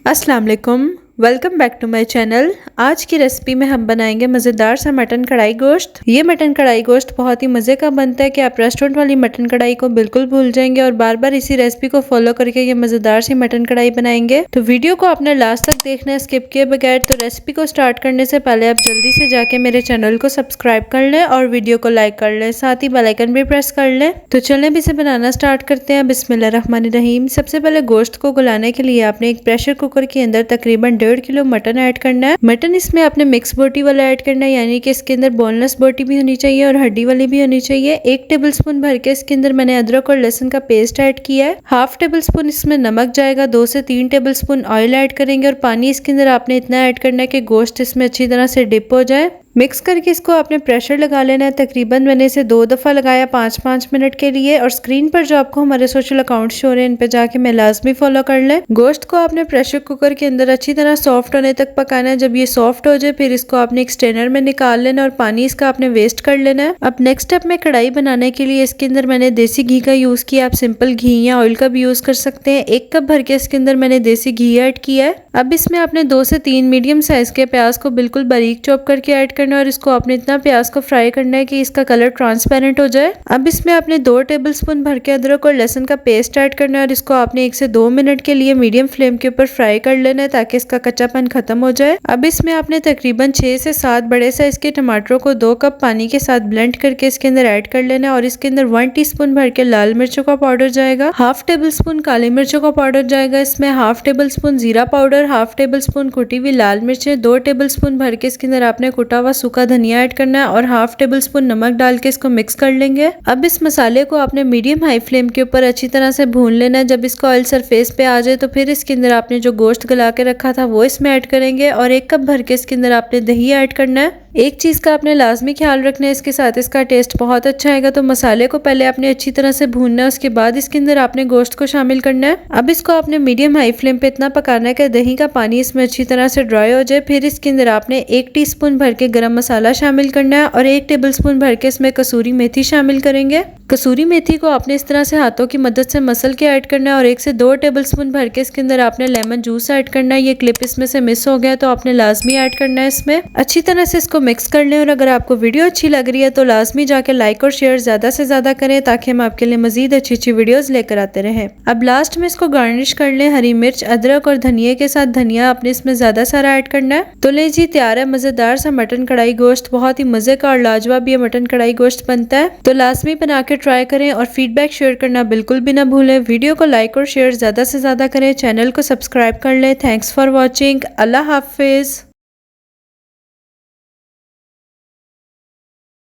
अस्सलाम वालेकुम, welcome back to my channel. आज की रेसिपी में हम बनाएंगे मज़ेदार सा मटन कढ़ाई गोश्त। ये मटन कढ़ाई गोश्त बहुत ही मज़े का बनता है कि आप रेस्टोरेंट वाली मटन कढ़ाई को बिल्कुल भूल जाएंगे और बार बार इसी रेसिपी को फॉलो करके ये मज़ेदार सी मटन कढ़ाई बनाएंगे। तो वीडियो को आपने लास्ट तक देखना है स्किप किए बगैर। तो रेसिपी को स्टार्ट करने से पहले आप जल्दी से जाके मेरे चैनल को सब्सक्राइब कर लें और वीडियो को लाइक कर लें, साथ ही बेल आइकन भी प्रेस कर लें। तो चलें भी इसे बनाना स्टार्ट करते हैं। बिस्मिल्लाहिर्रहमानिर्रहीम। सबसे पहले गोश्त को गलाने के लिए आपने एक प्रेशर कुकर के अंदर तकरीबन 1.5 किलो मटन ऐड करना है। मटन इसमें आपने मिक्स बोटी वाला ऐड करना है, यानी कि इसके अंदर बोनलेस बोटी भी होनी चाहिए और हड्डी वाली भी होनी चाहिए। 1 टेबलस्पून भर के इसके अंदर मैंने अदरक और लहसुन का पेस्ट ऐड किया है। 1/2 टेबलस्पून इसमें नमक जाएगा। 2 से 3 टेबलस्पून ऑयल ऐड करेंगे और पानी इसके अंदर आपने इतना ऐड करना है कि गोश्त इसमें अच्छी तरह से डिप हो जाए। मिक्स करके इसको आपने प्रेशर लगा लेना है। तकरीबन मैंने इसे 2 दफ़ा लगाया 5-5 मिनट के लिए। और स्क्रीन पर जो आपको हमारे सोशल अकाउंट शो हो रहे हैं, इन पे जाके मैं लाजमी फॉलो कर लें। गोश्त को आपने प्रेशर कुकर के अंदर अच्छी तरह सॉफ्ट होने तक पकाना है। जब ये सॉफ्ट हो जाए फिर इसको आपने एक स्ट्रेनर में निकाल लेना और पानी इसका आपने वेस्ट कर लेना है। अब नेक्स्ट स्टेप में कढ़ाई बनाने के लिए इसके अंदर मैंने देसी घी का यूज किया। आप सिंपल घी या ऑयल का भी यूज कर सकते हैं। 1 कप भर के इसके अंदर मैंने देसी घी ऐड किया है। अब इसमें आपने 2 से 3 मीडियम साइज के प्याज को बिल्कुल बारीक चॉप करके ऐड करना है और इसको आपने इतना प्याज को फ्राई करना है कि इसका कलर ट्रांसपेरेंट हो जाए। अब इसमें आपने 2 टेबलस्पून भर के अदरक और लहसुन का पेस्ट ऐड करना है और इसको आपने 1 से 2 मिनट के लिए मीडियम फ्लेम के ऊपर फ्राई कर लेना है ताकि इसका कच्चापन खत्म हो जाए। अब इसमें आपने तकरीबन 6 से 7 बड़े साइज के टमाटरों को 2 कप पानी के साथ ब्लेंड करके इसके अंदर ऐड कर लेना है और इसके अंदर 1 टीस्पून भर के लाल मिर्चों का पाउडर जाएगा। 1/2 टेबलस्पून काली मिर्चों का पाउडर जाएगा। इसमें 1/2 टेबलस्पून जीरा पाउडर, 1/2 टेबलस्पून कुटी हुई लाल मिर्चें, 2 टेबलस्पून भर के इसके अंदर आपने कुटा हुआ सूखा धनिया ऐड करना है और 1/2 टेबलस्पून नमक डाल के इसको मिक्स कर लेंगे। अब इस मसाले को आपने मीडियम हाई फ्लेम के ऊपर अच्छी तरह से भून लेना है। जब इसका ऑयल सरफेस पे आ जाए तो फिर इसके अंदर आपने जो गोश्त गला के रखा था वो इसमें ऐड करेंगे और 1 कप भर के इसके अंदर आपने दही ऐड करना है। एक चीज का आपने लाजमी ख्याल रखना है, इसके साथ इसका टेस्ट बहुत अच्छा आएगा। तो मसाले को पहले आपने अच्छी तरह से भूनना है, उसके बाद इसके अंदर आपने गोश्त को शामिल करना है। अब इसको आपने मीडियम हाई फ्लेम पे इतना पकाना है कि दही का पानी इसमें अच्छी तरह से ड्राई हो जाए। फिर इसके अंदर आपने 1 टीस्पून भर के गरम मसाला शामिल करना है और 1 टेबलस्पून भर के इसमें कसूरी मेथी शामिल करेंगे। कसूरी मेथी को आपने इस तरह से हाथों की मदद से मसल के ऐड करना है और 1 से 2 टेबलस्पून भर के इसके अंदर आपने लेमन जूस ऐड करना है। ये क्लिप इसमें से मिस हो गया तो आपने लाजमी ऐड करना है। इसमें अच्छी तरह से इसको मिक्स कर लें और अगर आपको वीडियो अच्छी लग रही है तो लाजमी जाके लाइक और शेयर ज्यादा से ज्यादा करें ताकि हम आपके लिए मजीद अच्छी अच्छी वीडियोस लेकर आते रहें। अब लास्ट में इसको गार्निश कर लें हरी मिर्च, अदरक और धनिया के साथ। धनिया आपने इसमें ज्यादा सारा ऐड करना है। तो ले जी, तैयार है मजेदार सा मटन कढ़ाई गोश्त। बहुत ही मजे का और लाजवाब ये मटन कढ़ाई गोश्त बनता है। तो लाजमी बना के ट्राई करें और फीडबैक शेयर करना बिल्कुल भी ना भूलें। वीडियो को लाइक और शेयर ज्यादा से ज्यादा करें, चैनल को सब्सक्राइब कर लें। Thanks for watching. Allah Hafiz.